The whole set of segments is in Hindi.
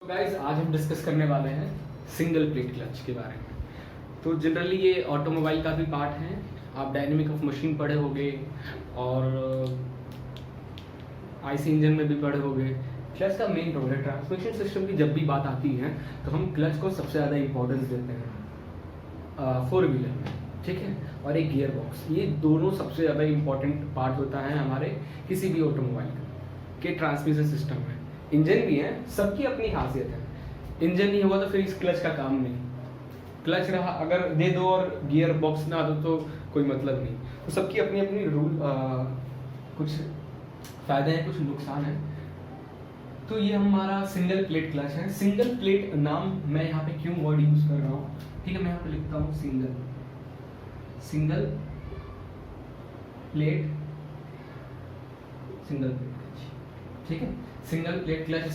गाइस आज हम डिस्कस करने वाले हैं सिंगल प्लेट क्लच के बारे में। तो जनरली ये ऑटोमोबाइल का भी पार्ट है। आप डायनेमिक ऑफ मशीन पढ़े होंगे और आईसी इंजन में भी पढ़े होंगे। क्लच का मेन रोल है। ट्रांसमिशन सिस्टम की जब भी बात आती है तो हम क्लच को सबसे ज़्यादा इंपॉर्टेंस देते हैं फोर व्हीलर में, ठीक है। और एक गियर बॉक्स, ये दोनों सबसे ज़्यादा इंपॉर्टेंट पार्ट होता है हमारे किसी भी ऑटोमोबाइल के ट्रांसमिशन सिस्टम में। इंजन भी है, सबकी अपनी खासियत है। इंजन नहीं हुआ तो फिर इस क्लच का काम नहीं। क्लच रहा अगर दे दो और गियर बॉक्स ना दो तो कोई मतलब नहीं। तो सबकी अपनी अपनी रूल, कुछ फ़ायदे हैं, कुछ नुकसान हैं। तो ये हमारा सिंगल प्लेट क्लच है। सिंगल प्लेट नाम मैं यहाँ पे क्यों वर्ड यूज़ कर रहा हूँ, ठीक है। मैं यहाँ पे लिखता हूँ सिंगल प्लेट क्लच, ठीक है। सिंगल प्लेट क्लच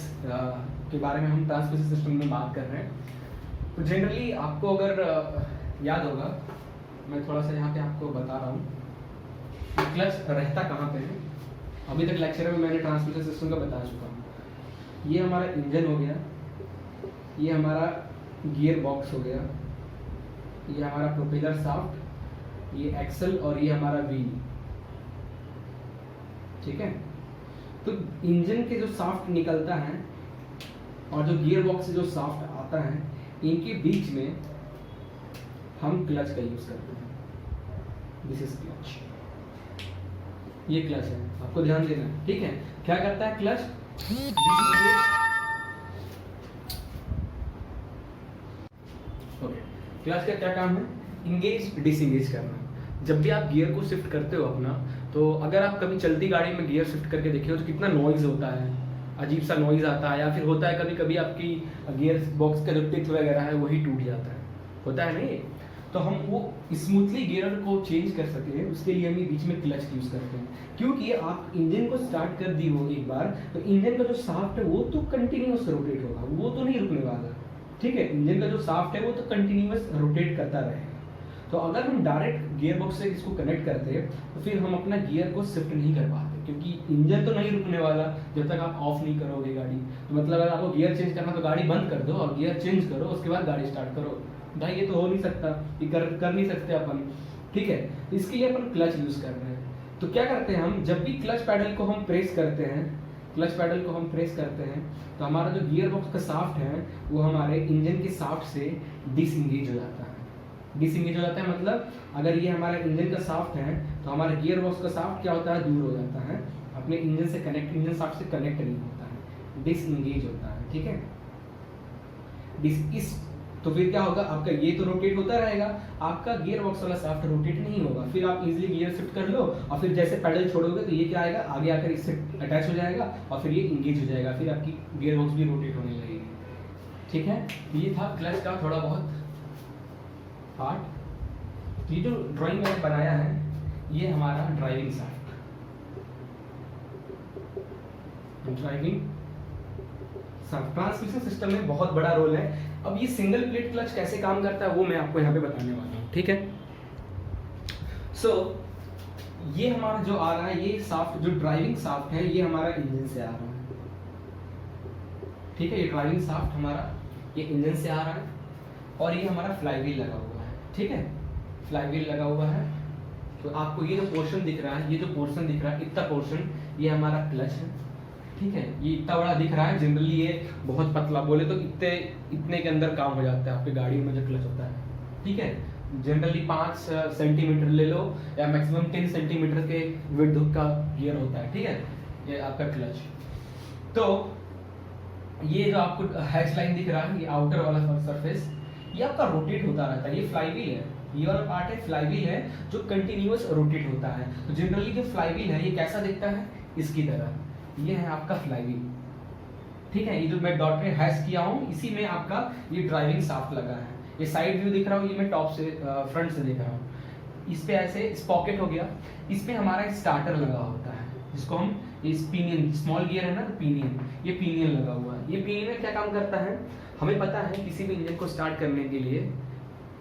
के बारे में हम ट्रांसमिशन सिस्टम में बात कर रहे हैं। तो जनरली आपको अगर याद होगा, मैं थोड़ा सा यहाँ पे आपको बता रहा हूँ कि क्लच रहता कहाँ पे है। अभी तक लेक्चर में मैंने ट्रांसमिशन सिस्टम का बता चुका हूँ। ये हमारा इंजन हो गया, ये हमारा गियर बॉक्स हो गया, ये हमारा प्रोपेलर शाफ्ट, ये एक्सल और ये हमारा व्हील, ठीक है। तो इंजन के जो शाफ्ट निकलता है और जो गियर बॉक्स से जो शाफ्ट आता है, इनके बीच में हम क्लच का यूज करते हैं। दिस इज क्लच, ये क्लच है, आपको ध्यान देना है, ठीक है। क्या करता है क्लच? ओके, क्लच का क्या काम है? इंगेज डिसंगेज करना। जब भी आप गियर को शिफ्ट करते हो अपना, तो अगर आप कभी चलती गाड़ी में गियर शिफ्ट करके देखे हो तो कितना नॉइज होता है, अजीब सा नॉइज आता है। या फिर होता है कभी कभी आपकी गियर बॉक्स का जो टिथ वगैरह है वही टूट जाता है, होता है नहीं। तो हम वो स्मूथली गियर को चेंज कर सके उसके लिए हम बीच में क्लच यूज करते हैं। क्योंकि आप इंजन को स्टार्ट कर दी हो एक बार, तो इंजन का जो शाफ्ट है वो तो कंटिन्यूअस रोटेट होगा, वो तो नहीं रुकने वाला, ठीक है। इंजन का जो शाफ्ट है वो तो कंटिन्यूअस रोटेट करता रहेगा। तो अगर हम डायरेक्ट गियर बॉक्स से इसको कनेक्ट करते हैं तो फिर हम अपना गियर को शिफ्ट नहीं कर पाते, क्योंकि इंजन तो नहीं रुकने वाला जब तक आप ऑफ नहीं करोगे गाड़ी। तो मतलब अगर आपको गियर चेंज करना तो गाड़ी बंद कर दो और गियर चेंज करो, उसके बाद गाड़ी स्टार्ट करो। भाई ये तो हो नहीं सकता, ये कर नहीं सकते अपन, ठीक है। इसके लिए अपन क्लच यूज कर रहे हैं। तो क्या करते हैं हम, जब भी क्लच पैडल को हम प्रेस करते हैं, तो हमारा जो गियर बॉक्स का शाफ्ट है वो हमारे इंजन के शाफ्ट से डिसएंगेज हो जाता है। डिसएंगेज हो जाता है मतलब अगर ये हमारा इंजन का शाफ्ट है तो हमारा गियर बॉक्स का शाफ्ट क्या होता है, दूर हो जाता है, अपने इंजन से कनेक्ट, इंजन शाफ्ट से कनेक्ट नहीं होता है, डिसएंगेज होता है, ठीक है। तो फिर क्या होगा, आपका ये तो रोटेट होता रहेगा, आपका गियर बॉक्स वाला शाफ्ट रोटेट नहीं होगा। फिर आप इजीली गियर शिफ्ट कर लो और फिर जैसे पैडल छोड़ोगे तो ये क्या आएगा, आगे आकर इससे अटैच हो जाएगा और फिर ये इंगेज हो जाएगा, फिर आपकी गियर बॉक्स भी रोटेट होने लगेगी, ठीक है। ये था क्लच का थोड़ा बहुत पार्ट। ये जो ड्राइंग मैंने बनाया है ये हमारा ड्राइविंग शाफ्ट, ट्रांसमिशन सिस्टम में बहुत बड़ा रोल है। अब ये सिंगल प्लेट क्लच कैसे काम करता है वो मैं आपको यहाँ पे बताने वाला हूँ, ठीक है। ये हमारा जो आ रहा है, ये शाफ्ट जो ड्राइविंग शाफ्ट है ये हमारा इंजन से आ रहा है, ठीक है। ये ड्राइविंग शाफ्ट हमारा ये इंजन से आ रहा है और ये हमारा फ्लाईव्हील लगा हुआ है, ठीक है। फ्लाईव्हील लगा हुआ है तो आपको ये जो पोर्शन दिख रहा है, इतना पोर्शन ये हमारा क्लच है, ठीक है। ये इतना बड़ा दिख रहा है, जनरली ये बहुत पतला, बोले तो इतने के अंदर काम हो जाता है आपके गाड़ी में जो क्लच होता है, ठीक है। जनरली 5 सेंटीमीटर ले लो या मैक्सिमम 10 सेंटीमीटर के विड्थ का गियर होता है, ठीक है, ये आपका क्लच। तो ये जो आपको हैच लाइन दिख रहा है, ये आउटर वाला सरफेस, ये आपका रोटेट होता रहता है। ये फ्लाईव्हील है, ये वाला पार्ट है फ्लाईव्हील है जो कंटिन्यूअस रोटेट होता है। तो जनरली जो फ्लाईव्हील है ये कैसा दिखता है, इसकी तरह। ये है आपका फ्लाईव्हील, ठीक है। ये जो मैं डॉट में हैश किया हूँ इसी में आपका ये ड्राइविंग शाफ्ट लगा है। ये साइड व्यू दिख रहा हूँ, ये मैं टॉप से फ्रंट से देख रहा हूँ। इस पे ऐसे स्पॉकेट हो गया, इस पे हमारा स्टार्टर लगा होता है जिसको हम इस पिनियन, स्मॉल गियर है ना तो पिनियन, ये पिनियन लगा हुआ है। ये पिनियन में क्या काम करता है, हमें पता है किसी भी इंजन को स्टार्ट करने के लिए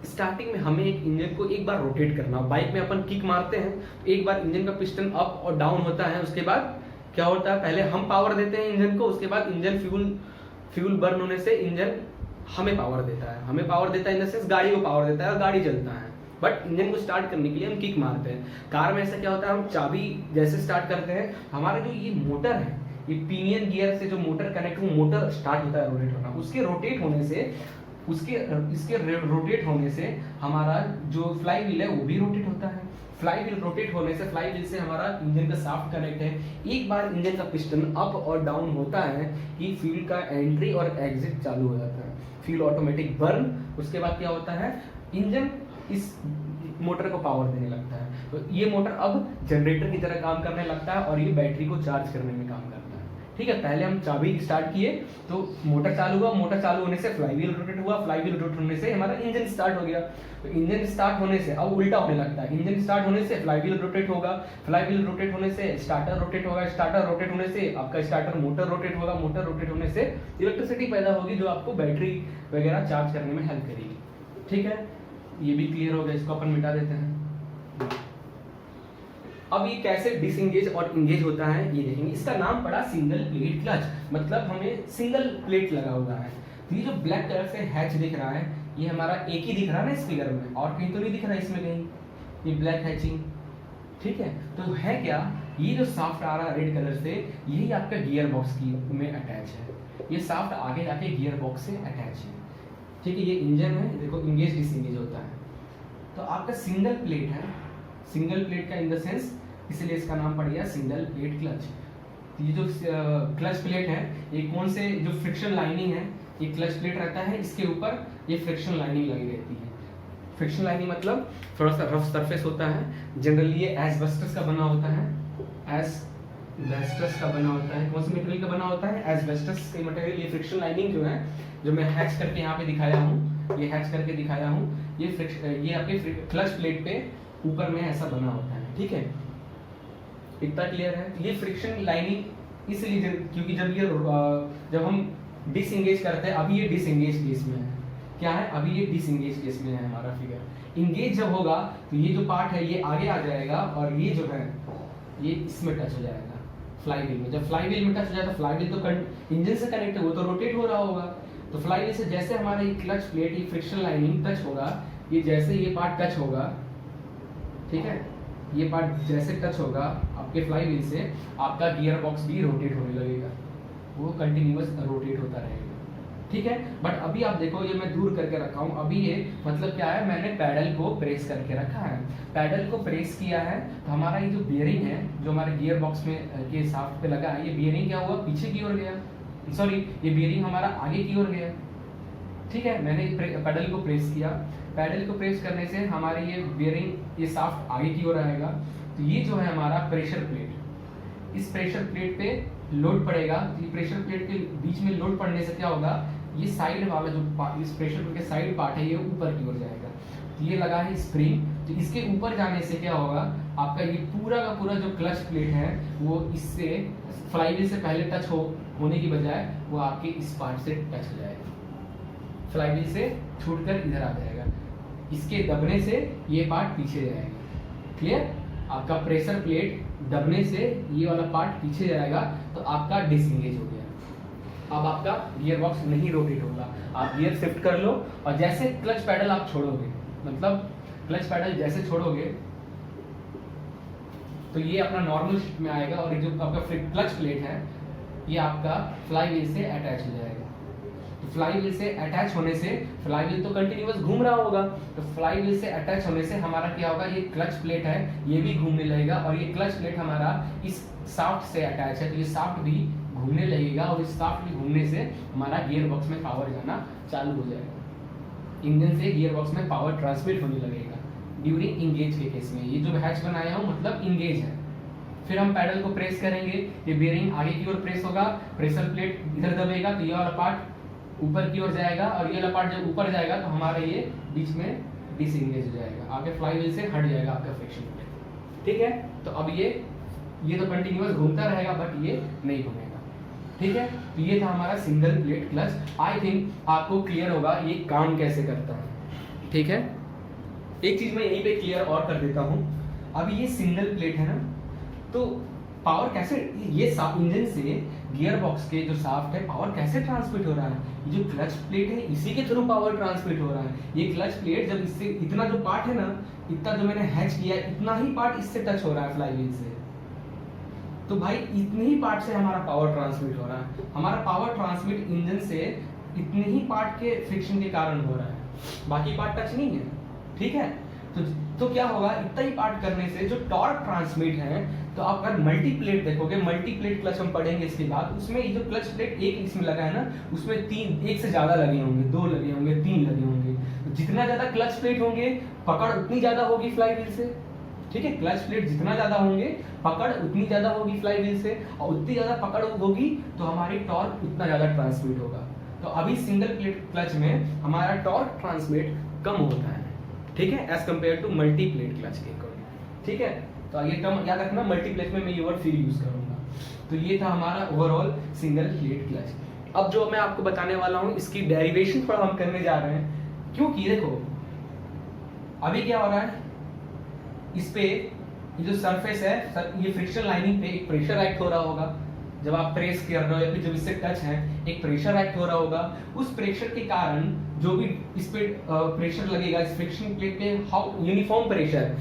स्टार्टिंग में हमें एक इंजन को एक बार रोटेट करना। बाइक में अपन किक मारते हैं तो एक बार इंजन का पिस्टन अप और डाउन होता है, उसके बाद क्या होता है, पहले हम पावर देते हैं इंजन को, उसके बाद इंजन फ्यूल बर्न होने से इंजन हमें पावर देता है, हमें पावर देता है इन द सेंस गाड़ी को पावर देता है और गाड़ी चलता है। बट इंजन को स्टार्ट करने के लिए हम किक मारते हैं। कार में ऐसा क्या होता है, हम चाबी जैसे स्टार्ट करते हैं, हमारा जो ये मोटर है, ये पिनियन गियर से जो मोटर कनेक्ट, वो मोटर स्टार्ट होता है रोटेट होना, उसके रोटेट होने से इसके रोटेट होने से हमारा जो फ्लाई व्हील है वो भी रोटेट होता है। फ्लाई व्हील रोटेट होने से, फ्लाई व्हील से हमारा इंजन का शाफ्ट कनेक्ट है। एक बार इंजन का पिस्टन अप और डाउन होता है कि फ्यूल का एंट्री और एग्जिट चालू हो जाता है, फ्यूल ऑटोमेटिक बर्न। उसके बाद क्या होता है, इंजन इस मोटर को पावर देने लगता है। तो ये मोटर अब जनरेटर की तरह काम करने लगता है और ये बैटरी को चार्ज करने में काम करता है। ठीक है, पहले हम चाबी स्टार्ट किए तो मोटर चालू हुआ, मोटर चालू होने से फ्लाईव्हील रोटेट हुआ, फ्लाईव्हील रोटेट होने से हमारा इंजन स्टार्ट हो गया। तो इंजन स्टार्ट होने से अब उल्टा होने लगता है, इंजन स्टार्ट होने से फ्लाईव्हील रोटेट होगा, फ्लाईव्हील रोटेट होने से स्टार्टर रोटेट होगा, स्टार्टर रोटेट होने से आपका स्टार्टर मोटर रोटेट होगा, मोटर रोटेट होने से इलेक्ट्रिसिटी पैदा होगी जो आपको बैटरी वगैरह चार्ज करने में हेल्प करेगी। ठीक है, ये भी क्लियर हो गया, इसको अपन मिटा देते हैं। अब ये कैसे डिसएंगेज और इंगेज होता है ये देखेंगे। इसका नाम पड़ा सिंगल प्लेट क्लच, मतलब हमें सिंगल प्लेट लगा हुआ है। तो ये जो ब्लैक कलर से हैच दिख रहा है, ये हमारा एक ही दिख रहा है ना इस फिगर में, और कहीं तो नहीं दिख रहा है इसमें कहीं, ये ब्लैक हैचिंग। ठीक है, तो है क्या, ये जो शाफ्ट आ रहा है रेड कलर से, यही आपका गियर बॉक्स की में अटैच है। ये शाफ्ट आगे जाके गियर बॉक्स से अटैच है। ठीक है, ये इंजन है, देखो इंगेज डिसएंगेज होता है। तो आपका सिंगल प्लेट है, सिंगल प्लेट का इन द सेंस, इसलिए इसका नाम पड़ गया सिंगल प्लेट क्लच। ये जो क्लच प्लेट है, ये कौन से जो फ्रिक्शन लाइनिंग है, ये क्लच प्लेट रहता है, इसके ऊपर ये फ्रिक्शन लाइनिंग लगी रहती है। फ्रिक्शन लाइनिंग मतलब थोड़ा सा रफ सरफेस होता है, जनरली ये एस्बेस्टस का बना होता है, एस्बेस्टस का बना होता है। कौन से मटेरियल का बना होता है, एस्बेस्टस के मटेरियल। ये फ्रिक्शन लाइनिंग जो है, जो मैं हैच करके यहाँ पे दिखाया हूँ, ये हैच करके दिखाया हूँ, ये आपके क्लच प्लेट पे ऊपर में ऐसा बना होता है। ठीक है, इतना क्लियर है। ये फ्रिक्शन लाइनिंग इसलिए क्योंकि जब हम डिसएंगेज करते हैं, अभी ये डिसएंगेज केस में है, क्या है, अभी ये डिसएंगेज केस में है हमारा फिगर। इंगेज जब होगा तो ये जो पार्ट है ये आगे आ जाएगा और ये जो है ये इसमें टच हो जाएगा फ्लाईव्हील में। जब फ्लाईव्हील में टच हो जाएगा, फ्लाईव्हील तो इंजन से कनेक्ट है, वो तो रोटेट हो रहा होगा। तो फ्लाईव्हील से जैसे हमारा ये क्लच प्लेट, ये फ्रिक्शन लाइनिंग टच होगा, ये जैसे ये पार्ट टच होगा, ठीक है, ये पार्ट जैसे टच होगा आपके फ्लाईव्हील से, आपका गियर बॉक्स भी रोटेट होने लगेगा, वो कंटिन्यूअस रोटेट होता रहेगा। ठीक है, बट अभी आप देखो, ये मैं दूर करके रखा हूँ। अभी ये मतलब क्या है, मैंने पैडल को प्रेस करके रखा है, पैडल को प्रेस किया है, तो हमारा ये जो बियरिंग है, जो हमारे गियर बॉक्स में के शाफ्ट पे लगा है, ये बियरिंग क्या हुआ, पीछे की ओर गया, सॉरी ये बियरिंग हमारा आगे की ओर गया। ठीक है, मैंने पैडल को प्रेस किया, पैडल को प्रेस करने से हमारे ये बियरिंग, ये शाफ्ट आगे की ओर आएगा। तो ये जो है हमारा प्रेशर प्लेट, इस प्रेशर प्लेट पे लोड पड़ेगा। ये प्रेशर प्लेट के बीच में लोड पड़ने से क्या होगा, ये साइड वाला जो इस प्रेशर प्लेट के साइड पार्ट है, ये ऊपर की ओर जाएगा। तो ये लगा है स्प्रिंग, तो इसके ऊपर जाने से क्या होगा, आपका ये पूरा का पूरा जो क्लच प्लेट है, वो इससे फ्लाईव्हील से पहले टच होने की बजाय वो आपके इस पार्ट से टच हो जाएगा, फ्लाईव्हील से छूटकर इधर आ जाएगा। इसके दबने से ये पार्ट पीछे जाएगा। क्लियर, आपका प्रेशर प्लेट दबने से ये वाला पार्ट पीछे जाएगा, तो आपका डिसएंगेज हो गया। अब आपका गियर बॉक्स नहीं रोटेट होगा, आप गियर शिफ्ट कर लो, और जैसे क्लच पैडल आप छोड़ोगे, मतलब क्लच पैडल जैसे छोड़ोगे तो ये अपना नॉर्मल शिफ्ट में आएगा, और जो आपका क्लच प्लेट है ये आपका फ्लाईव्हील से अटैच हो जाएगा। तो फ्लाईव्हील से अटैच होने से, फ्लाईव्हील तो कंटिन्यूअस घूम रहा होगा, तो फ्लाईव्हील से अटैच होने से हमारा क्या होगा, ये क्लच प्लेट है ये भी घूमने लगेगा, और ये क्लच प्लेट हमारा इस शाफ्ट से अटैच है, तो ये शाफ्ट भी घूमने लगेगा, और इस शाफ्ट भी घूमने से हमारा गियर बॉक्स में पावर जाना चालू हो जाएगा। इंजन से गियर बॉक्स में पावर ट्रांसमिट होने लगेगा ड्यूरिंग इंगेज के केस में। ये जो हैच बनाया हूँ मतलब इंगेज है। फिर हम पैडल को प्रेस करेंगे, ये बेयरिंग आगे की ओर प्रेस होगा, प्रेशर प्लेट इधर दबेगा, तो ये वाला पार्ट ऊपर की ओर जाएगा, और ये वाला पार्ट जब ऊपर जाएगा तो हमारा ये बीच में डिसएंगेज हो जाएगा, आगे फ्लाईव्हील से हट जाएगा आपका फ्रिक्शन प्लेट। ठीक है, तो अब ये तो कंटिन्यूअस घूमता रहेगा, बट ये नहीं घूमेगा। ठीक है, तो ये था हमारा single plate clutch. I think आपको क्लियर होगा ये काम कैसे करता है। ठीक है, एक चीज मैं यहीं पे क्लियर और कर देता हूँ। अभी ये सिंगल प्लेट है ना, तो पावर कैसे, ये इंजन से गियर बॉक्स के जो शाफ्ट है पावर कैसे ट्रांसमिट हो रहा है, ये जो क्लच प्लेट है इसी के थ्रू पावर ट्रांसमिट हो रहा है। ये क्लच प्लेट जब इससे इतना जो पार्ट है ना, इतना जो मैंने हैच किया इतना ही पार्ट इससे टच हो रहा है फ्लाईव्हील से, तो भाई इतने ही पार्ट से हमारा पावर ट्रांसमिट हो रहा है। हमारा पावर ट्रांसमिट इंजन से इतने ही पार्ट के फ्रिक्शन के कारण हो रहा है, बाकी पार्ट टच नहीं है, ठीक है। तो क्या होगा, इतना ही पार्ट करने से जो टॉर्क ट्रांसमिट है, तो आप अगर मल्टी प्लेट देखोगे, मल्टी प्लेट क्लच हम पढ़ेंगे इसके बाद, उसमें ये जो क्लच प्लेट एक इसमें लगा है ना, उसमें तीन, एक से ज्यादा लगे होंगे, 2 लगे होंगे, 3 लगे होंगे। तो जितना ज्यादा क्लच प्लेट होंगे पकड़ उतनी ज्यादा होगी फ्लाईव्हील से, ठीक है। क्लच प्लेट जितना ज्यादा होंगे पकड़ उतनी ज्यादा होगी फ्लाईव्हील से, और उतनी ज्यादा पकड़ होगी तो हमारी टॉर्क उतना ज्यादा ट्रांसमिट होगा। तो अभी सिंगल प्लेट क्लच में हमारा टॉर्क ट्रांसमिट कम होता है, ठीक है, as compare to multi plate clutch के अकॉर्डिंग, ठीक है। तो ये टर्म याद रखना, मल्टी प्लेट में मैं ये वर्ड फिर यूज करूंगा। तो ये था हमारा ओवरऑल सिंगल प्लेट क्लच। अब जो मैं आपको बताने वाला हूं इसकी डेरिवेशन थोड़ा हम करने जा रहे हैं, क्योंकि देखो अभी क्या हो रहा है, इस पे ये जो सरफेस है, ये फ्रिक्शन लाइनिंग पे एक प्रेशर एक्ट हो रहा होगा, जब आप प्रेस कर रहे हो या फिर जब इससे टच है एक प्रेशर एक्ट हो रहा होगा। उस प्रेशर के कारण जो भी इस पे प्रेशर लगेगा इस फ्रिक्शन प्लेट पे, हाउ यूनिफॉर्म प्रेशर,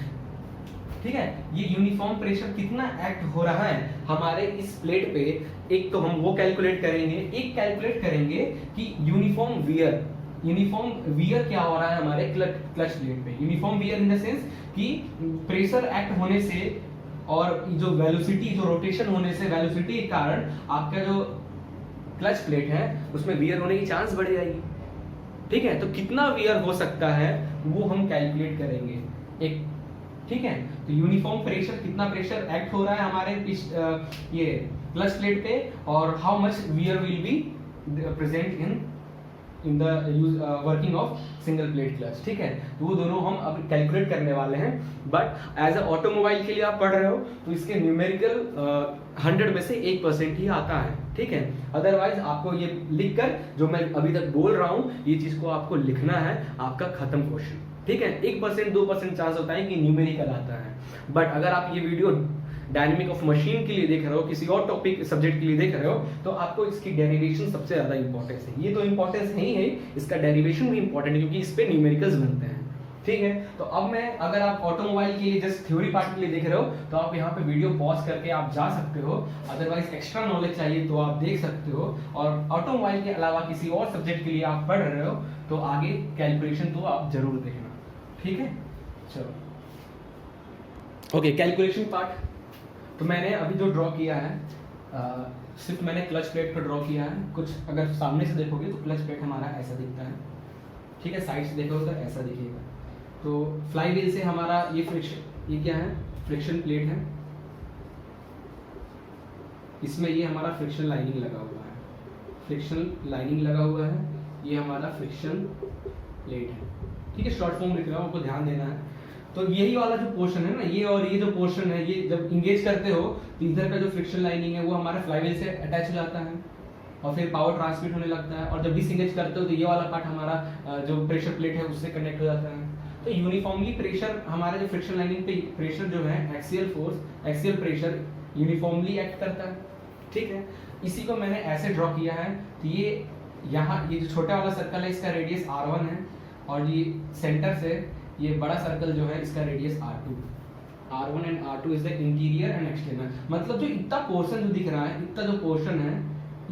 ठीक है, ये यूनिफॉर्म प्रेशर कितना एक्ट हो रहा है हमारे इस प्लेट पे, एक तो हम वो कैलकुलेट करेंगे, एक कैलकुलेट करेंगे कि यूनिफॉर्म वियर क्या हो रहा है हमारे क्लच प्लेट पे। Uniform wear in the sense कि प्रेशर एक्ट होने से और जो वेलोसिटी, जो रोटेशन होने से, वेलोसिटी के कारण आपका जो क्लच प्लेट है उसमें वियर होने की चांस बढ़ जाएगी, ठीक है। तो कितना वियर हो सकता है वो हम कैलकुलेट करेंगे एक, ठीक है। तो यूनिफॉर्म प्रेशर, कितना प्रेशर एक्ट हो रहा है हमारे ये क्लच प्लेट पे, और how much wear will be present in the working of single plate clutch, ठीक है। तो वो दोनों हम अब कैलकुलेट करने वाले हैं। बट एज अ ऑटोमोबाइल के लिए आप पढ़ रहे हो तो इसके न्यूमेरिकल 100 में से 1% ही आता है, ठीक है। अदरवाइज आपको ये लिखकर जो मैं अभी तक बोल रहा हूँ ये चीज को आपको लिखना है, आपका खत्म क्वेश्चन, ठीक है। 1% 2% चांस होता है कि न्यूमेरिकल आता है। बट अगर आप ये वीडियो डायनेमिक ऑफ मशीन के लिए देख रहे हो, किसी और टॉपिक सब्जेक्ट के लिए देख रहे हो, तो आपको इसकी डेरिवेशन सबसे ज्यादा इंपॉर्टेंस है। ये तो इंपॉर्टेंस नहीं है, इसका डेरिवेशन भी इंपॉर्टेंट है क्योंकि इस पे न्यूमेरिकल्स बनते हैं, ठीक है। तो अब मैं, अगर आप ऑटोमोबाइल के लिए जस्ट थ्योरी पार्ट के लिए देख रहे हो तो आप यहाँ पे वीडियो पॉज करके आप जा सकते हो, अदरवाइज एक्स्ट्रा नॉलेज चाहिए तो आप देख सकते हो। और ऑटोमोबाइल के अलावा किसी और सब्जेक्ट के लिए आप पढ़ रहे हो तो आगे कैलकुलेशन तो आप जरूर देखना, ठीक है। चलो ओके, कैलकुलेशन पार्ट। तो मैंने अभी जो ड्रॉ किया है सिर्फ मैंने क्लच प्लेट को ड्रॉ किया है। कुछ अगर सामने से देखोगे तो क्लच प्लेट हमारा ऐसा दिखता है, ठीक है। साइड से देखोगे तो ऐसा दिखेगा। तो फ्लाईव्हील से हमारा ये फ्रिक्शन, ये क्या है, फ्रिक्शन प्लेट है, इसमें ये हमारा फ्रिक्शन लाइनिंग लगा हुआ है, फ्रिक्शन लाइनिंग लगा हुआ है, ये हमारा फ्रिक्शन प्लेट है, ठीक है। शॉर्ट फॉर्म लिख रहा हूँ, आपको ध्यान देना है। तो यही वाला जो पोर्शन है ना, ये और ये जो पोर्शन है, ये जब इंगेज करते हो तो इधर का जो फ्रिक्शन लाइनिंग है वो हमारे फ्लाईव्हील से अटैच हो जाता है और फिर पावर ट्रांसमिट होने लगता है। और जब डिसएंगेज करते हो तो ये वाला पार्ट हमारा जो प्रेशर प्लेट है उससे कनेक्ट हो जाता है। तो यूनिफॉर्मली प्रेशर, हमारे जो फ्रिक्शन लाइनिंग पे प्रेशर जो है, axial force, axial pressure uniformly act करता है, ठीक है। इसी को मैंने ऐसे ड्रॉ किया है। तो ये यहाँ ये जो छोटा वाला सर्कल है इसका रेडियस r1 है, और ये सेंटर से ये बड़ा सर्कल जो है इसका radius r2। r1 and r2 is the interior and external, मतलब जो इतना पोर्शन जो दिख रहा है, इतना जो पोर्शन है,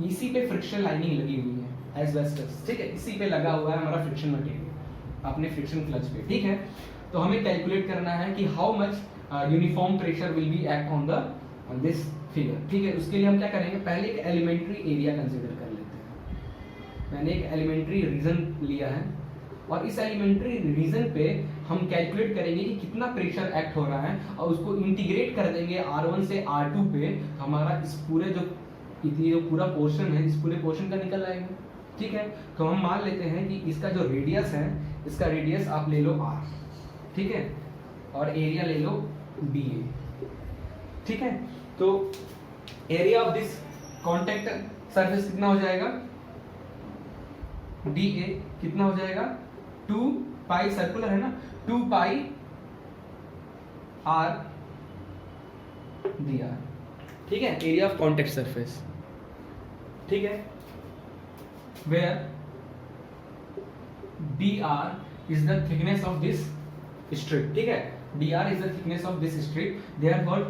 इसी पे फ्रिक्शन लाइनिंग लगी हुई है एस्बेस्टस, ठीक है। इसी पे लगा हुआ है हमारा फ्रिक्शन मटेरियल अपने फ्रिक्शन क्लच पे, ठीक है। तो हमें कैलकुलेट करना है कि how much uniform pressure will be act on this figure, ठीक है। उसके लिए हम क्या करेंगे, पहले एक एलिमेंट्री एरिया कंसीडर कर लेते हैं। मैंने एक एलिमेंट्री रीजन लिया है और इस एलिमेंट्री रीजन पे हम कैलकुलेट करेंगे कि कितना प्रेशर एक्ट हो रहा है और उसको इंटीग्रेट कर देंगे r1 से r2 पे। हमारा इस पूरे जो पूरा पोर्शन है, इस पूरे पोर्शन का निकल आएगा, ठीक है। तो हम मान लेते हैं कि इसका जो रेडियस है, इसका रेडियस आप ले लो r, ठीक है, और एरिया ले लो dA, ठीक है। तो area of this contact surface कितना हो जाएगा, dA कितना हो जाएगा, 2 पाई, सर्कुलर है ना, 2 पाई r dr, ठीक है, एरिया ऑफ कॉन्टैक्ट सरफेस। ठीक है, where dr is the thickness of this strip, ठीक है, dr is the thickness of this strip, therefore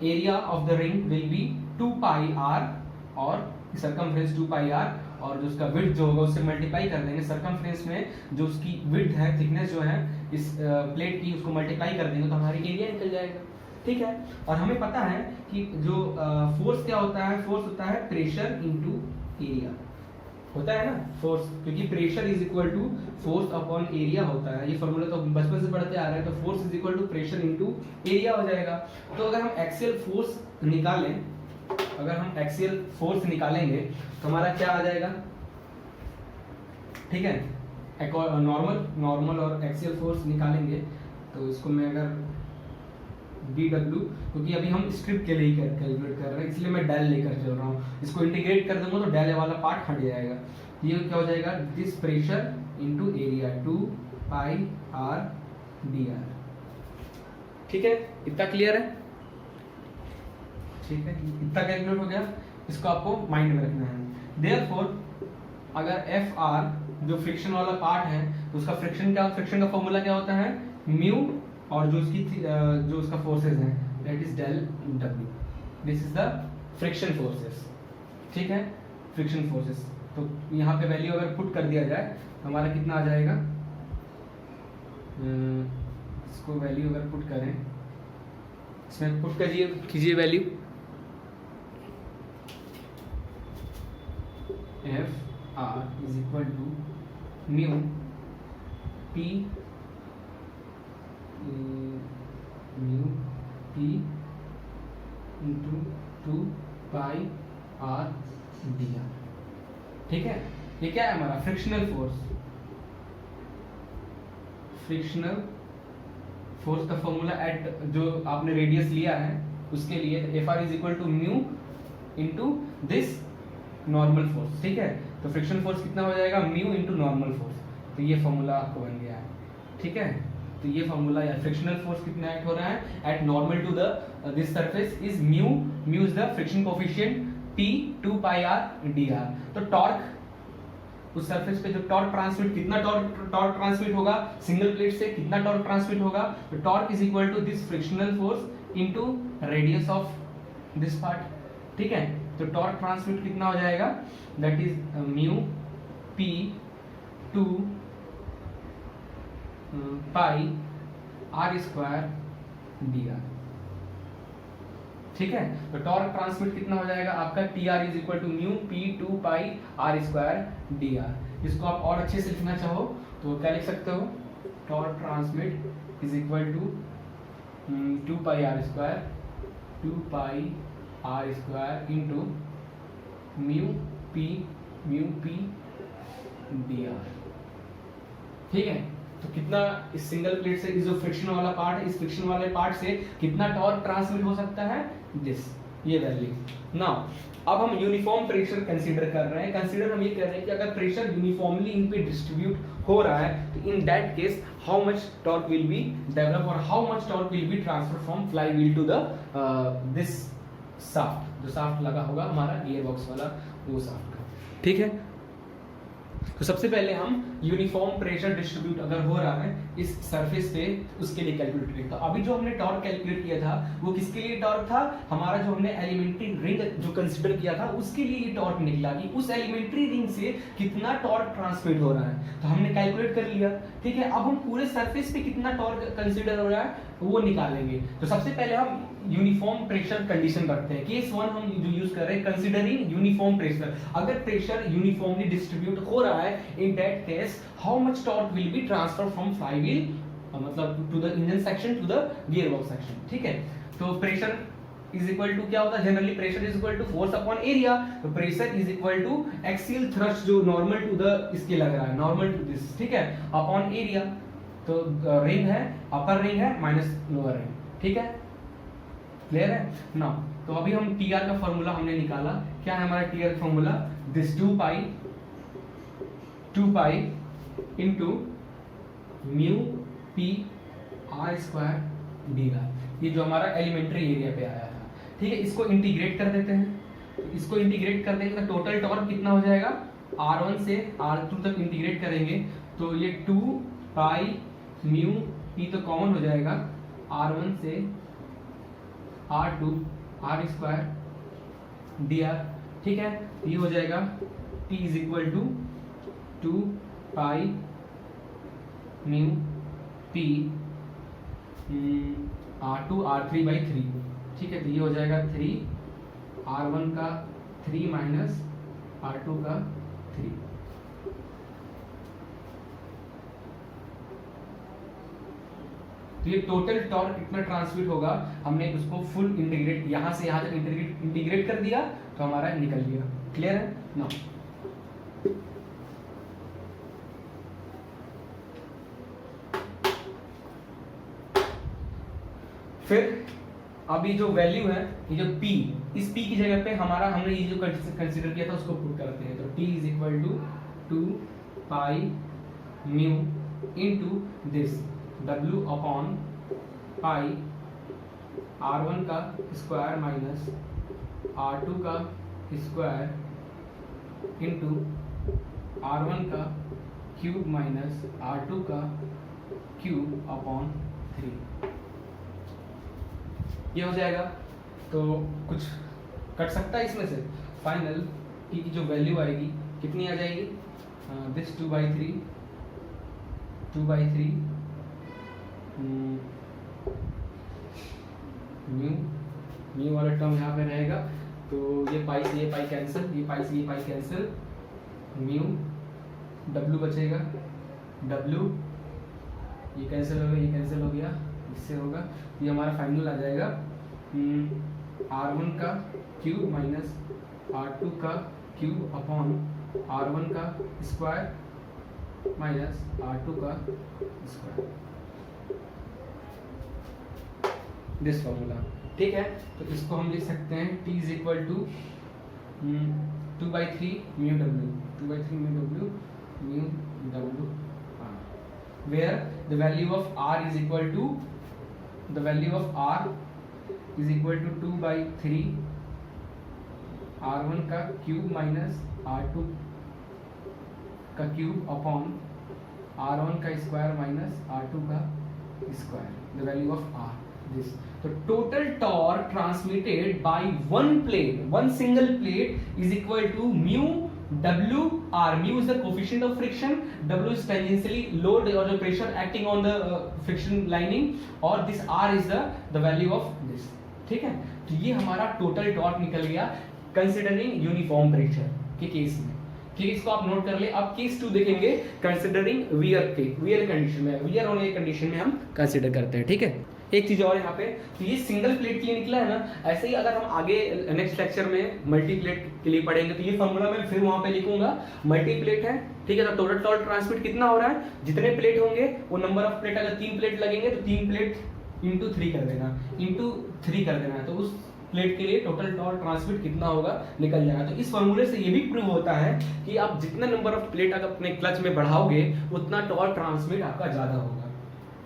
area of the ring will be 2 pi r और circumference 2 pi r, और जो उसका विड्थ जो होगा उससे मल्टीप्लाई कर देंगे, सर्कमफ्रेंस में जो उसकी विड्थ है, थिकनेस जो है इस प्लेट की, उसको मल्टीप्लाई कर देंगे तो हमारी एरिया निकल जाएगा, ठीक है। और हमें पता है कि जो फोर्स क्या होता है, फोर्स होता है प्रेशर इनटू एरिया, होता है ना फोर्स, क्योंकि pressure is equal to force upon area होता है, ये फॉर्मूला तो बचपन से पढ़ते आ रहा है, तो force is equal to pressure into area हो जाएगा। तो अगर हम एक्सियल फोर्स निकालें, अगर हम एक्सियल फोर्स निकालेंगे तो हमारा क्या आ जाएगा, ठीक है, नॉर्मल और एक्सियल फोर्स निकालेंगे तो इसको मैं अगर dw, क्योंकि अभी हम स्ट्रिप के लिए कैलकुलेट कर रहे हैं इसलिए मैं डेल लेकर चल रहा हूँ, इसको इंटीग्रेट कर दूंगा तो डेल वाला पार्ट हट जाएगा, ये क्या हो जाएगा, this pressure into area 2 pi r dr, ठीक है, इतना क्लियर है, ठीक है, इतना कैलकुलेट हो गया, इसको आपको माइंड में रखना है। देयरफॉर अगर एफ आर जो फ्रिक्शन वाला पार्ट है तो उसका फ्रिक्शन का फॉर्मूला क्या होता है, म्यू, और जो उसकी जो उसका फोर्सेस हैं that is del W, this is the friction forces, ठीक है, फ्रिक्शन फोर्सेस। तो यहाँ पे वैल्यू अगर पुट कर दिया जाए तो हमारा कितना आ जाएगा, इसको वैल्यू अगर पुट करें, इसमें पुट कीजिए value, F R is equal to mu P into 2 pi R D R, ठीक है। ये क्या है हमारा फ्रिक्शनल फोर्स, फ्रिक्शनल फोर्स का फॉर्मूला एट जो आपने रेडियस लिया है उसके लिए F R is equal to mu into this normal force, ठीक है। तो फ्रिक्शन फोर्स कितना हो जाएगा, म्यू इंटू नॉर्मल फोर्स, तो ये फॉर्मूला आपको बन गया है, ठीक है। तो ये फॉर्मूला या फ्रिक्शनल फोर्स कितना एक्ट हो रहा है at normal to the this surface is mu is the friction coefficient, p 2 pi r dr। तो टॉर्क उस सरफेस पे जो टॉर्क ट्रांसमिट, कितना टॉर्क ट्रांसमिट होगा सिंगल प्लेट से, कितना टॉर्क ट्रांसमिट होगा, तो torque is equal to this frictional force into radius of this part, ठीक है। तो टॉर्क ट्रांसमिट कितना हो जाएगा, that is mu p 2 pi r square dr, ठीक है। तो टॉर्क ट्रांसमिट कितना हो जाएगा आपका, tr is equal to mu p 2 pi r square dr। इसको आप और अच्छे से लिखना चाहो तो क्या लिख सकते हो, torque transmit is equal to 2 pi r square, 2 pi r square into mu p dr, ठीक है। तो कितना इस सिंगल प्लेट से, इस जो फ्रिक्शन वाला पार्ट है, इस फ्रिक्शन वाले पार्ट से कितना टॉर्क ट्रांसमिट हो सकता है, दिस, ये वैल्यू। नाउ अब हम यूनिफॉर्म प्रेशर कंसीडर कर रहे हैं, कंसीडर हम ये कर रहे हैं कि अगर प्रेशर यूनिफॉर्मली इन पे डिस्ट्रीब्यूट हो रहा है तो in that case how much torque will be develop और how much torque will be transfer from flywheel to the this shaft, जो शाफ्ट लगा होगा हमारा गियर बॉक्स वाला वो शाफ्ट का, ठीक है। तो सबसे पहले हम यूनिफॉर्म प्रेशर डिस्ट्रीब्यूट अगर हो रहा है इस सरफेस पे उसके लिए कैलकुलेट करें। तो अभी जो हमने टॉर्क कैलकुलेट किया था वो किसके लिए टॉर्क था, हमारा जो हमने एलिमेंट्री रिंग जो कंसीडर किया था उसके लिए ये टॉर्क निकला कि उस एलिमेंट्री रिंग से कितना टॉर्क ट्रांसमिट हो रहा है, तो हमने कैलकुलेट कर लिया, ठीक है। अब हम पूरे सरफेस पे कितना टॉर्क कंसीडर हो रहा है वो निकालेंगे। तो सबसे पहले हम यूनिफॉर्म प्रेशर कंडीशन रखते हैं, केस 1 हम जो यूज कर रहे हैं कंसीडरिंग यूनिफॉर्म प्रेशर, अगर प्रेशर यूनिफॉर्मली डिस्ट्रीब्यूट हो रहा है in that case how much torque will be transfer from flywheel मतलब to the engine section to the gearbox section, ठीक है। तो प्रेशर इज इक्वल टू क्या होता है, generally pressure is equal to force upon area, तो pressure is equal to axial thrust जो नॉर्मल टू द इसके लग रहा है, नॉर्मल टू दिस, ठीक है, अपॉन एरिया। तो रिंग है, अपर रिंग है माइनस लोअर रिंग, ठीक है, क्लियर है ना। तो अभी हम टीआर का फॉर्मूला हमने निकाला, क्या है हमारा टीआर का formula, this 2 pi into mu P R square D R, ये जो हमारा एलिमेंट्री एरिया पे आया था, ठीक है। इसको इंटीग्रेट कर देते हैं, तो इसको इंटीग्रेट कर देंगे तो टोटल टॉर्क कितना हो जाएगा, R1 से R2 तक इंटीग्रेट करेंगे तो ये 2 पाई म्यू P तो कॉमन हो जाएगा, R1 से R2 R स्क्वायर dr, ठीक है। ये हो जाएगा T is equal to 2 pi mu P R2 R3 by 3, ठीक है। तो ये हो जाएगा 3 R1 का 3 माइनस R2 का 3। तो ये टोटल टॉर्क कितना ट्रांसमिट होगा, हमने उसको फुल इंटीग्रेट यहां से यहां तक इंटीग्रेट कर दिया तो हमारा निकल गया। क्लियर है ना? फिर अब ये जो वैल्यू है, ये जो P, इस P की जगह पे हमने ये जो कंसीडर किया था उसको पुट करते हैं। तो T is equal to 2 pi mu into this W upon pi R1 का स्क्वायर माइनस R2 का स्क्वायर इनटू R1 का क्यूब माइनस R2 का क्यूब अपॉन 3। ये हो जाएगा। तो कुछ कट सकता है इसमें से, फाइनल की जो वैल्यू आएगी कितनी आ जाएगी, दिस 2/3 म्यू वाला टर्म यहाँ पे रहेगा। तो ये पाई से ये पाई कैंसिल, ये पाई से ये पाई कैंसिल, म्यू W बचेगा, W ये कैंसिल हो गया, ये कैंसिल हो गया, इससे होगा। ये हमारा फाइनल आ जाएगा R1 का क्यूब माइनस R2 का क्यूब अपॉन R1 का स्क्वायर माइनस R2 का स्क्वायर, दिस फॉर्मूला, ठीक है। तो इसको हम लिख सकते हैं T is equal to 2/3 mu W, 2/3 mu W where the value of R is equal to 2/3 R1 का क्यूब माइनस R2 का क्यूब अपॉन R1 का स्क्वायर माइनस R2 का square, the value of R this। तो total torque transmitted by one single plate is equal to mu W R। mu is the coefficient of friction, W is tangentially load or the pressure acting on the friction lining, और this R is the value of this, ठीक है। तो ये हमारा टोटल टॉर्क निकल गया कंसिडरिंग यूनिफॉर्म प्रेशर के केस में, ठीक है। इसको आप नोट कर ले। अब केस 2 देखेंगे कंसिडरिंग वियर कंडीशन में, वियर होने की कंडीशन में हम कंसिडर करते हैं, ठीक है। एक चीज और यहाँ पे, तो ये सिंगल प्लेट के लिए निकला है ना, ऐसे ही अगर हम आगे नेक्स्ट लेक्चर में मल्टी प्लेट के लिए पढ़ेंगे तो ये फॉर्मूला मैं फिर वहां पे लिखूंगा। मल्टी प्लेट है, ठीक है। तो टोटल टॉर्क ट्रांसमिट कितना हो रहा है, जितने प्लेट होंगे वो नंबर ऑफ प्लेट, अगर 3 प्लेट लगेंगे तो 3 प्लेट इंटू 3 कर देना, तो उस प्लेट के लिए टोटल टॉर्क ट्रांसमिट कितना होगा निकल जाएगा। तो इस फॉर्मूले से ये भी प्रूव होता है कि आप जितना नंबर ऑफ प्लेट अगर अपने क्लच में बढ़ाओगे उतना टॉर्क ट्रांसमिट आपका ज्यादा होगा,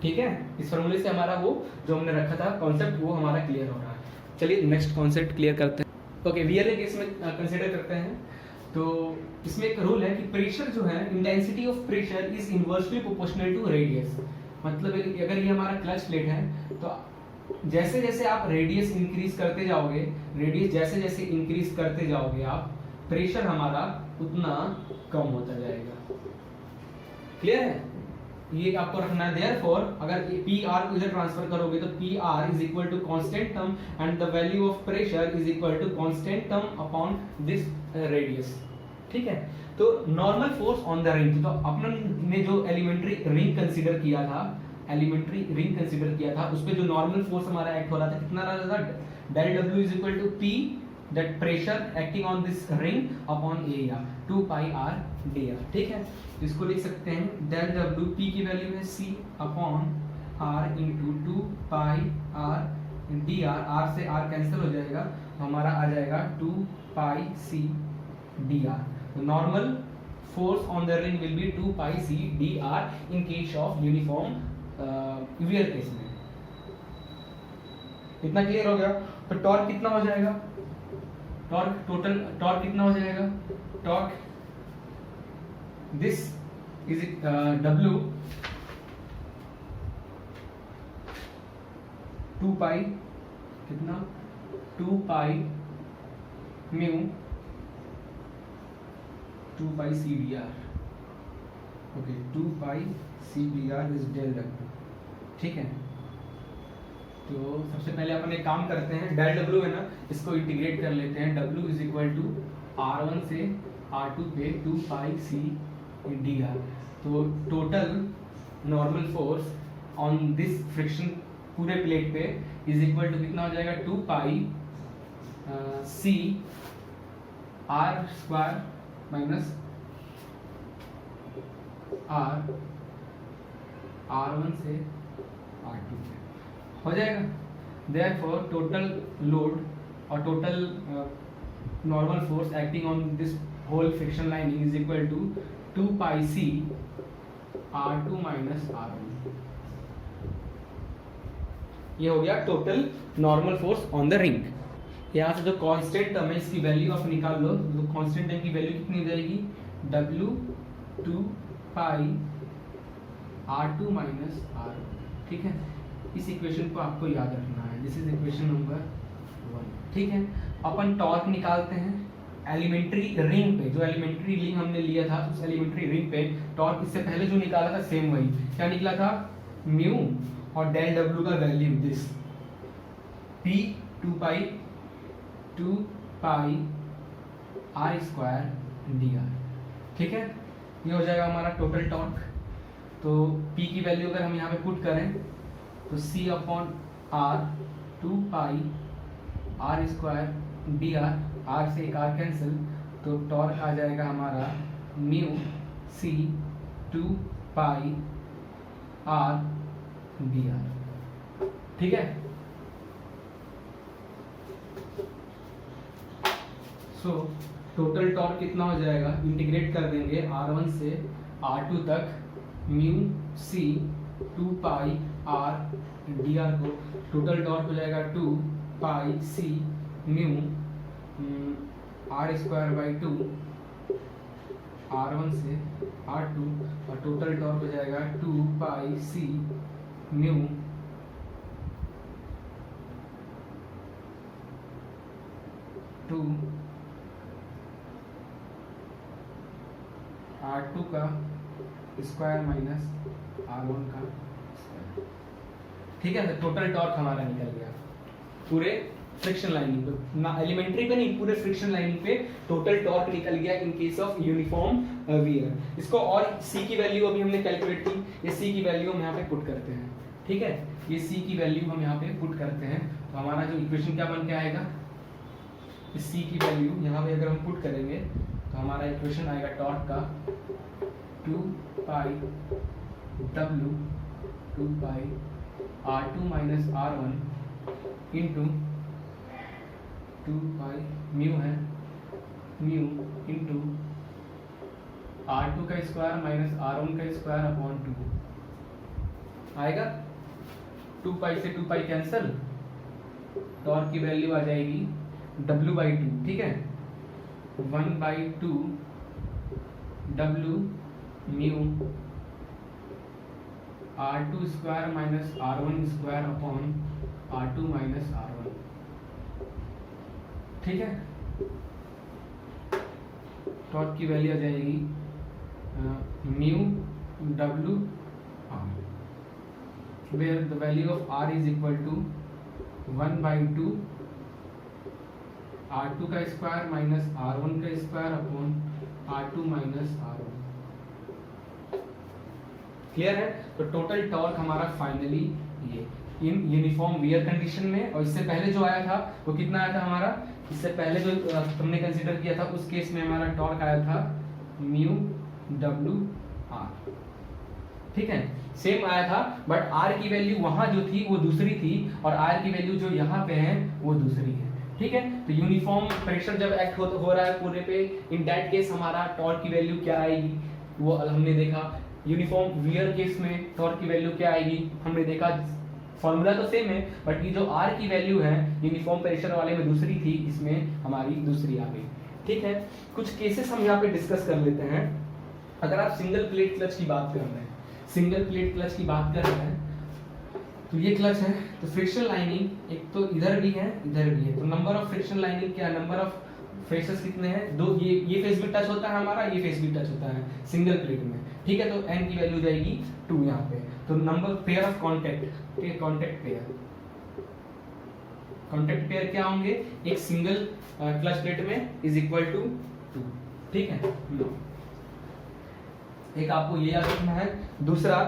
ठीक है। इस फॉर्मूले से हमारा वो जो हमने रखा था कॉन्सेप्ट वो हमारा क्लियर हो रहा है। चलिए नेक्स्ट कॉन्सेप्ट क्लियर करते हैं। ओके, वियर के केस में कंसीडर करते हैं। तो इसमें एक रूल है कि प्रेशर जो है, intensity of pressure is inversely proportional to radius. मतलब अगर ये हमारा क्लच प्लेट है तो जैसे जैसे आप रेडियस इंक्रीज करते जाओगे, आप प्रेशर हमारा उतना कम होता जाएगा। क्लियर है? ये आपको रखना है। देयरफॉर अगर PR को इधर ट्रांसफर करोगे तो PR is equal to constant term and the value of pressure is equal to constant term upon this radius, ठीक है। तो normal force on the ring, तो अपन ने जो एलिमेंट्री रिंग कंसीडर किया था उस पे जो नॉर्मल फोर्स हमारा एक्ट हो रहा था कितना रहा था, del W is equal to P that pressure acting on this ring upon area 2 pi r dr, ठीक है। तो इसको लिख सकते हैं del W, P की वैल्यू है C upon r into 2 pi r dr, r से r कैंसिल हो जाएगा तो हमारा आ जाएगा 2 pi C dr। तो normal force on the ring will be 2 pi C dr in case of uniform wear case में। इतना क्लियर हो गया। तो टॉर्क कितना हो जाएगा, टॉर्क टोटल टॉर्क कितना हो जाएगा, torque this is W 2 pi कितना 2 pi mu 2 pi C D R, okay 2 pi C D R is del W, ठीक है। तो सबसे पहले अपन एक काम करते हैं, डेल W है ना, इसको इंटीग्रेट कर लेते हैं। W is equal to R1 से R2 पे 2 पाई सी डी आर। तो total normal force on this friction पूरे प्लेट पे इज इक्वल टू कितना हो जाएगा 2 pi c r square minus r R1 से R2 पे हो जाएगा। देयरफॉर टोटल लोड और total normal force acting on this whole friction lining is equal to 2 pi c R2 minus R1। ये हो गया total normal force on the ring. यहाँ से जो कांस्टेंट टर्म है इसकी वैल्यू आप निकाल लो, तो कांस्टेंट टर्म की वैल्यू कितनी हो जाएगी, W 2 पाई R2 माइनस R1, ठीक है। इस इक्वेशन को आपको याद रखना है, दिस इज इक्वेशन नंबर 1, ठीक है। अपन टॉर्क निकालते हैं एलिमेंट्री रिंग पे, जो एलिमेंट्री रिंग हमने लिया था उस एलिमेंट्री रिंग पे टॉर्क इससे पहले जो निकाला था सेम वही, क्या निकला था, म्यू और डेल W का value this P 2 pi R square dr, ठीक है। ये हो जाएगा हमारा टोटल टॉर्क। तो P की वैल्यू अगर हम यहाँ पे पुट करें तो C upon R 2 pi R square dr, R से एक R कैंसिल, तो टॉर्क आ जाएगा हमारा mu C 2 pi R dr, ठीक है। सो टोटल टॉर्क कितना हो जाएगा, इंटीग्रेट कर देंगे R1 से R2 तक mu C 2 pi R dr को, टोटल टॉर्क हो जाएगा 2 पाई C mu R square by 2 R1 से R2, और टोटल टॉर्क हो जाएगा 2 पाई C म्यू R2 का स्क्वायर माइनस R1 का स्क्वायर, ठीक है। तो टोटल टॉर्क हमारा निकल गया पूरे फ्रिक्शन लाइनिंग पे, ना एलिमेंट्री पे नहीं, पूरे फ्रिक्शन लाइनिंग पे टोटल टॉर्क निकल गया in case of uniform wear. इसको और C की वैल्यू अभी हमने कैलकुलेट की, ये C की वैल्यू हम यहाँ पे पुट करते हैं, ठीक है। ये C की वैल्यू हम यहाँ पे पुट करते हैं, तो हमारा जो इक्वेशन क्या बन के आएगा, इस C की वैल्यू यहाँ पे अगर हम पुट करेंगे तो हमारा इक्वेशन आएगा टॉर्क का 2 पाई W 2 पाई R2 minus R1 into 2 pi mu है, म्यू इंटू R2 का स्क्वायर माइनस R1 का स्क्वायर अपॉन 2 आएगा। 2 पाई से 2 पाई कैंसल, टॉर्क की वैल्यू आ जाएगी W बाई 2, ठीक है, 1 by 2 W mu R2 square minus R1 square upon R2 minus R1, ठीक है। टॉर्क की वैल्यू आ जाएगी mu W R, where the value of R is equal to 1 by 2 R2 का स्क्वायर माइनस R1 का square upon R2 minus R1, clear है। तो टोटल टॉर्क हमारा फाइनली ये इन यूनिफॉर्म वियर कंडीशन में, और इससे पहले जो आया था वो कितना आया था हमारा, इससे पहले जो तुमने कंसीडर किया था उस केस में हमारा टॉर्क आया था म्यू W R, ठीक है, सेम आया था, बट R की वैल्यू वहां जो थी वो दूसरी थी और R की वैल्यू जो यहाँ पे है वो दूसरी है, ठीक है। तो यूनिफॉर्म प्रेशर जब एक्ट हो रहा है पूरे पे, इन दैट केस हमारा टॉर्क की वैल्यू क्या आएगी वो हमने देखा। यूनिफॉर्म वियर केस में टॉर्क की वैल्यू क्या आएगी हमने देखा, फॉर्मूला तो सेम है, बट ये जो आर की वैल्यू है यूनिफॉर्म प्रेशर वाले में दूसरी थी, इसमें हमारी दूसरी आ गई। ठीक है, कुछ केसेस हम यहाँ पे डिस्कस कर लेते हैं। अगर आप सिंगल प्लेट क्लच की बात कर रहे हैं, सिंगल प्लेट क्लच की बात कर रहे हैं, तो ये क्लच है, तो फ्रिक्शन लाइनिंग एक तो इधर भी है इधर भी है, तो नंबर ऑफ फ्रिक्शन लाइनिंग क्या, नंबर ऑफ फेसेस कितने हैं, दो, ये फेस भी टच होता है हमारा, ये फेस भी टच होता है सिंगल प्लेट में। ठीक है, तो n की वैल्यू जाएगी 2 यहाँ पे। तो नंबर पेयर ऑफ कांटेक्ट, ठीक है, कांटेक्ट पेयर क्या होंगे, एक सिंगल क्लच प्लेट में इज इक्वल टू 2। ठीक है, एक आपको ये याद रखना है। दूसरा,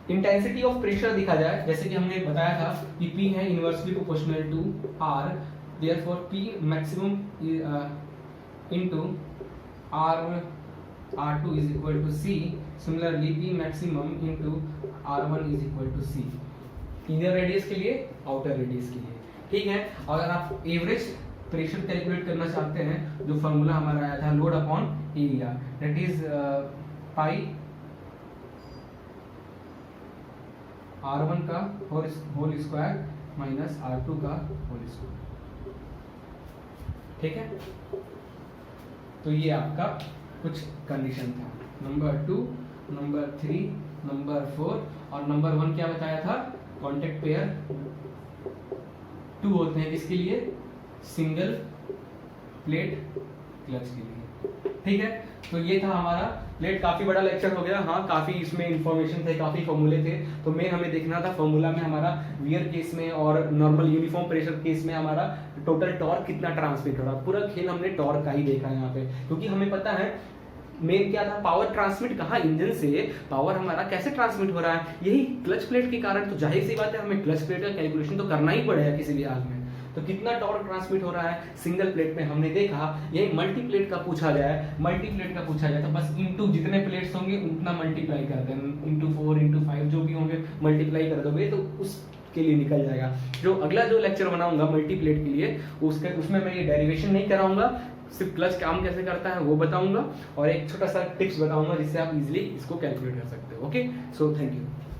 इंटेंसिटी ऑफ प्रेशर दिखा जाए, जैसे कि हमने बताया था कि P है inversely proportional to R, therefore P maximum into R2 is equal to C. Similarly P maximum into R1 is equal to C. Inner radius के लिए, आउटर रेडियस के लिए। ठीक है, अगर आप एवरेज प्रेशर कैलकुलेट करना चाहते हैं, जो फॉर्मूला हमारा आया था load upon area, that is pi R1 का होल स्क्वायर माइनस R2 का होल स्क्वायर। ठीक है, तो ये आपका कुछ कंडीशन था, नंबर 2, नंबर 3, नंबर 4 और नंबर 1 क्या बताया था, कांटेक्ट पेयर 2 होते हैं, किसके लिए, सिंगल प्लेट क्लच के लिए। ठीक है, तो ये था हमारा प्लेट, काफी बड़ा लेक्चर हो गया। हाँ, काफी इसमें इंफॉर्मेशन थे, काफी फॉर्मूले थे, तो मेन हमें देखना था फॉर्मूला में हमारा वियर केस में और नॉर्मल यूनिफॉर्म प्रेशर केस में हमारा टोटल टॉर्क कितना ट्रांसमिट हो रहा है। पूरा खेल हमने टॉर्क का ही देखा है यहाँ पे, क्योंकि हमें पता है मेन क्या था, पावर ट्रांसमिट कहाँ, इंजन से पावर हमारा कैसे ट्रांसमिट हो रहा है, यही क्लच प्लेट के कारण। तो जाहिर सी बात है हमें क्लच प्लेट का कैलकुलेशन तो करना ही पड़ेगा किसी भी हाल में। तो कितना टॉर्क ट्रांसमिट हो रहा है सिंगल प्लेट में हमने देखा, यही मल्टी प्लेट का पूछा जाए, मल्टी प्लेट का पूछा जाए तो बस इनटू जितने प्लेट्स होंगे उतना मल्टीप्लाई कर दें, इनटू 4 इनटू 5 जो भी होंगे मल्टीप्लाई कर दोगे तो उसके लिए निकल जाएगा। जो अगला जो लेक्चर बनाऊंगा मल्टी प्लेट के लिए, उसमें मैं ये डेरिवेशन नहीं कराऊंगा, सिर्फ क्लच काम कैसे करता है वो बताऊंगा और एक छोटा सा टिप्स बताऊंगा जिससे आप इजीली इसको कैलकुलेट कर सकते हो। Okay, so thank you.